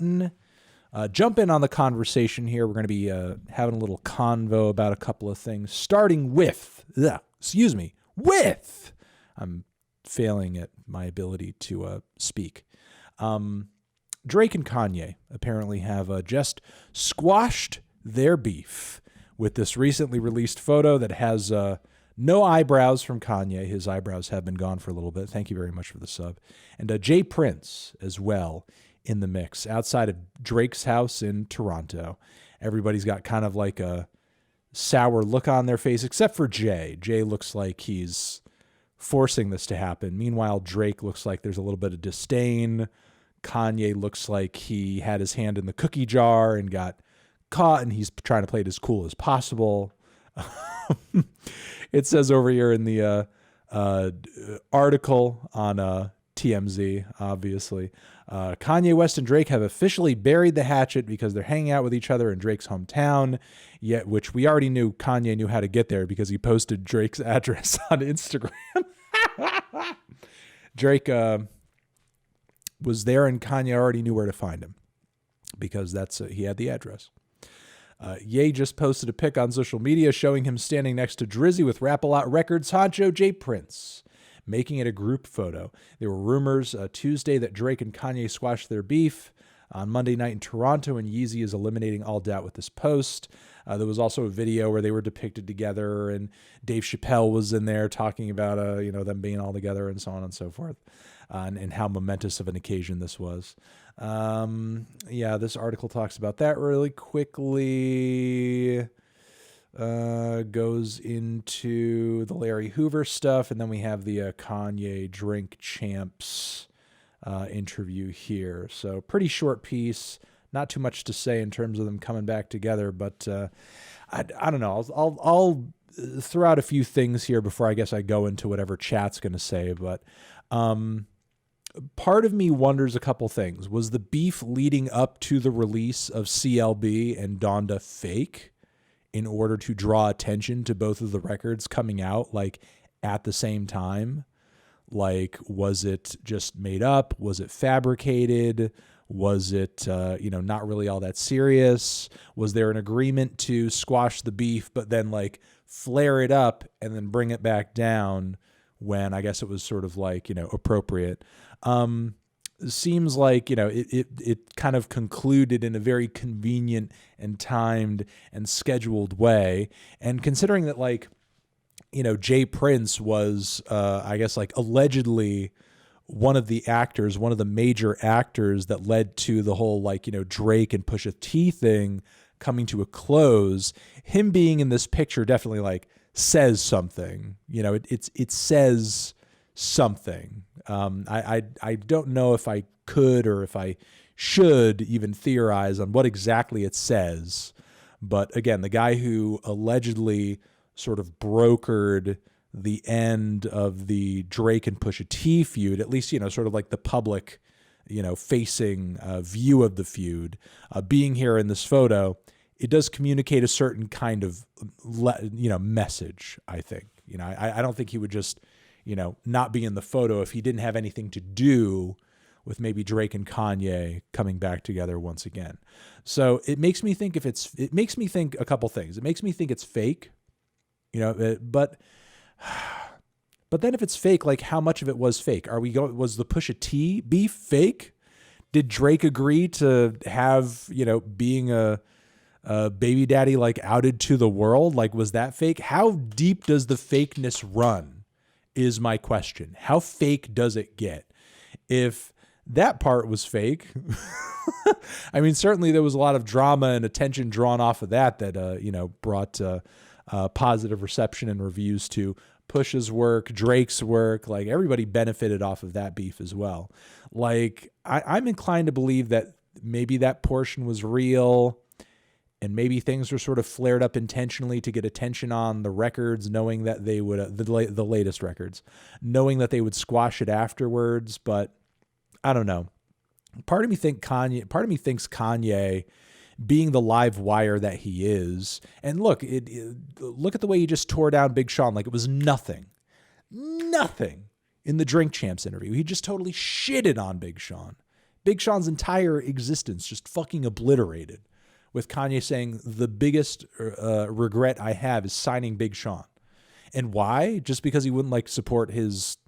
Jump in on the conversation here. We're going to be having a little convo about a couple of things, starting with, I'm failing at my ability to speak. Drake and Kanye apparently have just squashed their beef with this recently released photo that has no eyebrows from Kanye. His eyebrows have been gone for a little bit. Thank you very much for the sub. And Jay Prince as well in the mix outside of Drake's house in Toronto. Everybody's got kind of like a sour look on their face, except for Jay. Jay looks like he's forcing this to happen. Meanwhile, Drake looks like there's a little bit of disdain. Kanye looks like he had his hand in the cookie jar and got caught, and he's trying to play it as cool as possible. It says over here in the article on TMZ, obviously, Kanye West and Drake have officially buried the hatchet because they're hanging out with each other in Drake's hometown, yet which we already knew Kanye knew how to get there because he posted Drake's address on Instagram. Drake was there, and Kanye already knew where to find him because he had the address. Ye just posted a pic on social media showing him standing next to Drizzy with Rap-A-Lot Records honcho Jay Prince, making it a group photo. There were rumors Tuesday that Drake and Kanye squashed their beef on Monday night in Toronto, and Yeezy is eliminating all doubt with this post. There was also a video where they were depicted together, and Dave Chappelle was in there talking about them being all together and so on and so forth, and how momentous of an occasion this was. This article talks about that really quickly. Goes into the Larry Hoover stuff, and then we have the Kanye Drink Champs interview here. So pretty short piece, not too much to say in terms of them coming back together, but I don't know. I'll throw out a few things here before I guess I go into whatever chat's going to say, but part of me wonders a couple things. Was the beef leading up to the release of CLB and Donda fake in order to draw attention to both of the records coming out like at the same time? Like, was it just made up? Was it fabricated? Was it, not really all that serious? Was there an agreement to squash the beef, but then like flare it up and then bring it back down when I guess it was sort of like, appropriate? Seems like, it kind of concluded in a very convenient and timed and scheduled way. And considering that, like, Jay Prince was, I guess, like allegedly one of the major actors that led to the whole, like, Drake and Pusha T thing coming to a close, him being in this picture definitely like says something, it says something. I don't know if I could or if I should even theorize on what exactly it says. But again, the guy who allegedly sort of brokered the end of the Drake and Pusha T feud, at least, sort of like the public, facing view of the feud, being here in this photo, it does communicate a certain kind of, message, I think. I don't think he would just, not be in the photo if he didn't have anything to do with maybe Drake and Kanye coming back together once again. So it makes me think a couple things. It makes me think it's fake, but then if it's fake, like how much of it was fake? Was the Pusha T beef fake? Did Drake agree to have, being a baby daddy like outed to the world? Like, was that fake? How deep does the fakeness run is my question. How fake does it get? If that part was fake, I mean, certainly there was a lot of drama and attention drawn off of that brought positive reception and reviews to Push's work, Drake's work. Like, everybody benefited off of that beef as well. Like, I'm inclined to believe that maybe that portion was real, and maybe things were sort of flared up intentionally to get attention on the records, knowing that they would, the latest records, knowing that they would squash it afterwards. But I don't know. Part of me thinks Kanye, being the live wire that he is, and look at the way he just tore down Big Sean like it was nothing in the Drink Champs interview. He just totally shitted on Big Sean. Big Sean's entire existence just fucking obliterated, with Kanye saying the biggest regret I have is signing Big Sean. And why? Just because he wouldn't like support his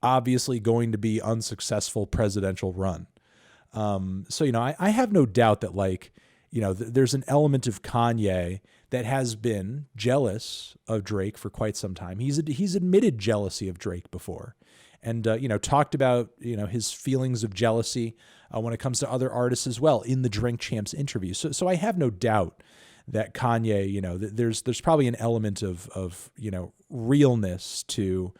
obviously going to be unsuccessful presidential run. So, I have no doubt that like, there's an element of Kanye that has been jealous of Drake for quite some time. He's admitted jealousy of Drake before, and talked about his feelings of jealousy when it comes to other artists as well in the Drink Champs interview. So I have no doubt that Kanye, there's probably an element of realness to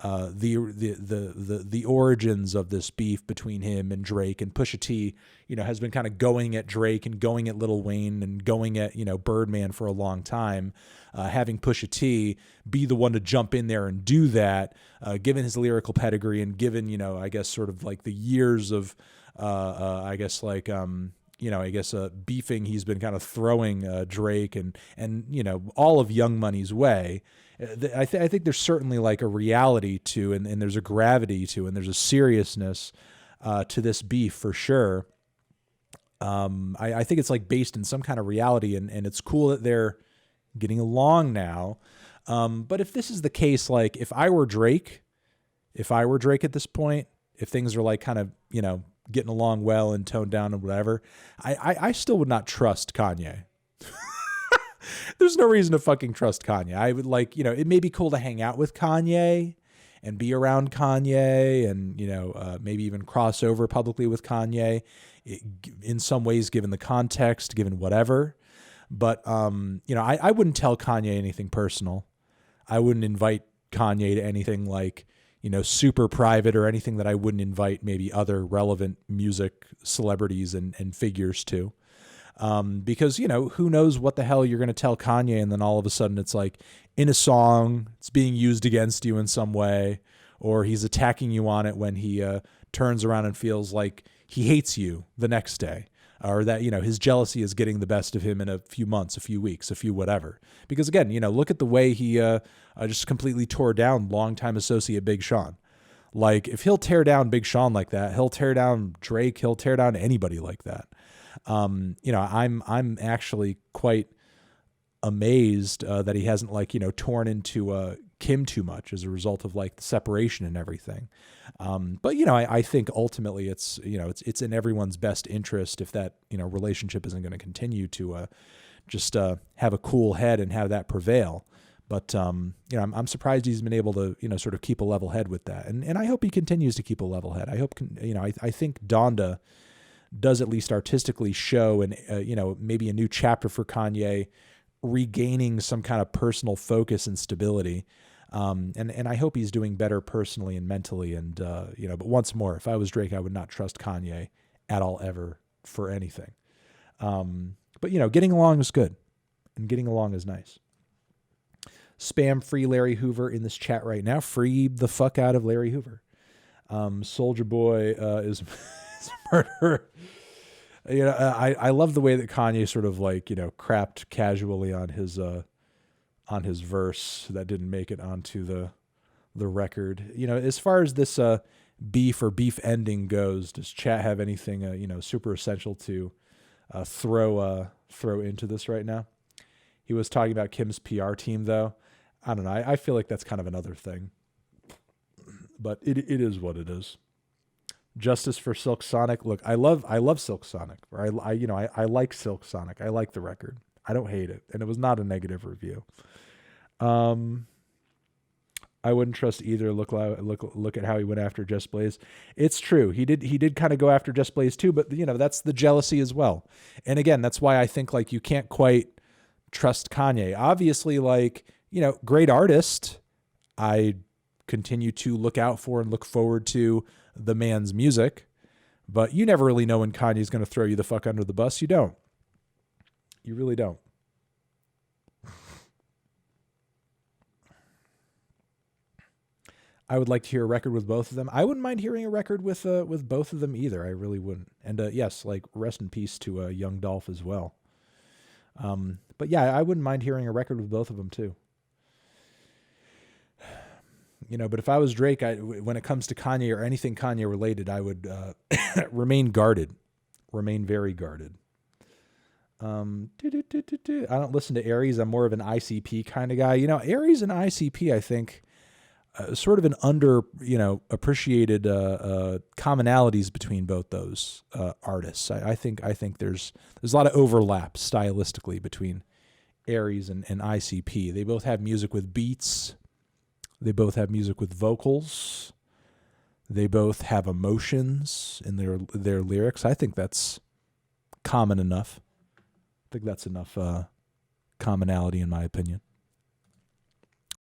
the origins of this beef between him and Drake. And Pusha T, has been kind of going at Drake and going at Lil Wayne and going at, Birdman for a long time. Having Pusha T be the one to jump in there and do that, given his lyrical pedigree and given, I guess sort of like the years of, beefing he's been kind of throwing Drake and all of Young Money's way. I think there's certainly like a reality to, and there's a gravity to, and there's a seriousness to this beef for sure. I think it's like based in some kind of reality, and it's cool that they're getting along now. But if this is the case, like if I were Drake at this point, if things are like kind of, getting along well and toned down and whatever, I still would not trust Kanye. There's no reason to fucking trust Kanye. I would like, it may be cool to hang out with Kanye and be around Kanye and, maybe even cross over publicly with Kanye in some ways, given the context, given whatever. But, I wouldn't tell Kanye anything personal. I wouldn't invite Kanye to anything like, super private or anything that I wouldn't invite maybe other relevant music celebrities and figures to. Because, who knows what the hell you're going to tell Kanye, and then all of a sudden it's like in a song, it's being used against you in some way, or he's attacking you on it when he turns around and feels like he hates you the next day, or that, his jealousy is getting the best of him in a few months, a few weeks, a few whatever. Because again, look at the way he just completely tore down longtime associate Big Sean. Like if he'll tear down Big Sean like that, he'll tear down Drake, he'll tear down anybody like that. I'm actually quite amazed that he hasn't torn into Kim too much as a result of like the separation and everything. But I think ultimately it's in everyone's best interest if that relationship isn't going to continue to just have a cool head and have that prevail. But I'm surprised he's been able to sort of keep a level head with that, and I hope he continues to keep a level head. I hope I think Donda does at least artistically show and maybe a new chapter for Kanye, regaining some kind of personal focus and stability. And I hope he's doing better personally and mentally. And but once more, if I was Drake, I would not trust Kanye at all ever for anything. But getting along is good, and getting along is nice. Spam free Larry Hoover in this chat right now. Free the fuck out of Larry Hoover. Soldier Boy is murderer. I love the way that Kanye sort of crapped casually on his verse that didn't make it onto the record. As far as this beef or beef ending goes, does chat have anything super essential to throw into this right now? He was talking about Kim's PR team though. I don't know. I feel like that's kind of another thing, but it is what it is. Justice for Silk Sonic. Look, I love Silk Sonic. Or I like Silk Sonic. I like the record. I don't hate it, and it was not a negative review. I wouldn't trust either. Look at how he went after Just Blaze. It's true. He did kind of go after Just Blaze too, but that's the jealousy as well. And again, that's why I think you can't quite trust Kanye. Obviously, great artist. I continue to look out for and look forward to the man's music, but you never really know when Kanye's going to throw you the fuck under the bus. You don't. You really don't. I would like to hear a record with both of them. I wouldn't mind hearing a record with both of them either. I really wouldn't. And yes, rest in peace to Young Dolph as well. But yeah, I wouldn't mind hearing a record with both of them too. But if I was Drake, when it comes to Kanye or anything Kanye related, I would remain guarded, remain very guarded. I don't listen to Aries. I'm more of an ICP kind of guy. Aries and ICP, I think, sort of an appreciated commonalities between both those artists. I think there's a lot of overlap stylistically between Aries and ICP. They both have music with beats. They both have music with vocals. They both have emotions in their lyrics. I think that's common enough. I think that's enough commonality in my opinion.